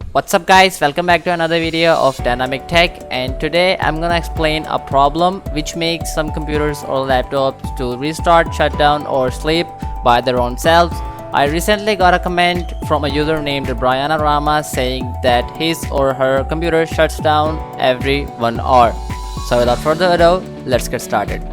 What's up guys, welcome back to another video of Dynamic Tech, and today I'm gonna explain a problem which makes some computers or laptops to restart, shut down or sleep by their own selves. I recently got a comment from a user named For You Rama saying that his or her computer shuts down every 1 hour. So without further ado, let's get started.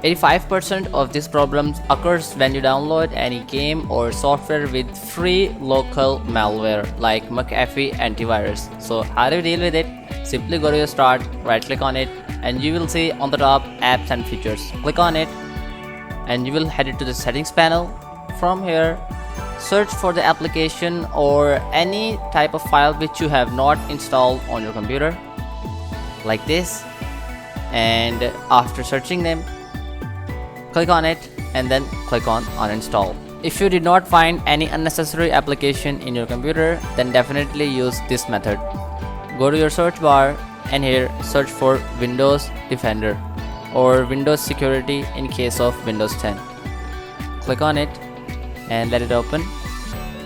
85% of these problems occurs when you download any game or software with free local malware like McAfee antivirus. So how do you deal with it? Simply go to your start, right click on it, and you will see on the top apps and features. Click on it and you will head it to the settings panel. From here, search for the application or any type of file which you have not installed on your computer like this, and after searching them, click on it and then click on uninstall. If you did not find any unnecessary application in your computer, then definitely use this method. Go to your search bar and here search for Windows Defender or Windows Security in case of Windows 10. Click on it and let it open.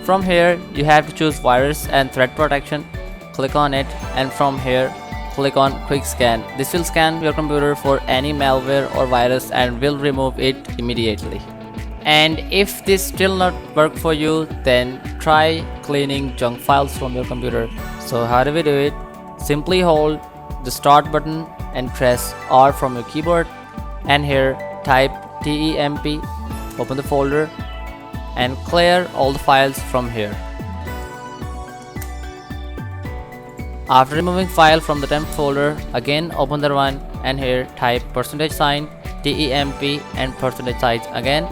From here you have to choose virus and threat protection. Click on it, and from here click on quick scan. This will scan your computer for any malware or virus and will remove it immediately. And if this still not work for you, then try cleaning junk files from your computer. So how do we do it? Simply hold the start button and press R from your keyboard, and here type temp, open the folder and clear all the files from here. After removing file from the temp folder, again open the one and here type %sign temp and %sign again.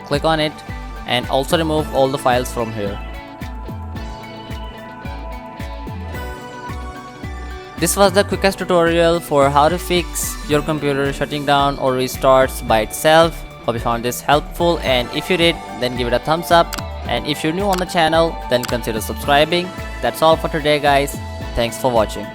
Click on it and also remove all the files from here. This was the quickest tutorial for how to fix your computer shutting down or restarts by itself. Hope you found this helpful, and if you did, then give it a thumbs up, and if you're new on the channel, then consider subscribing. That's all for today guys. Thanks for watching.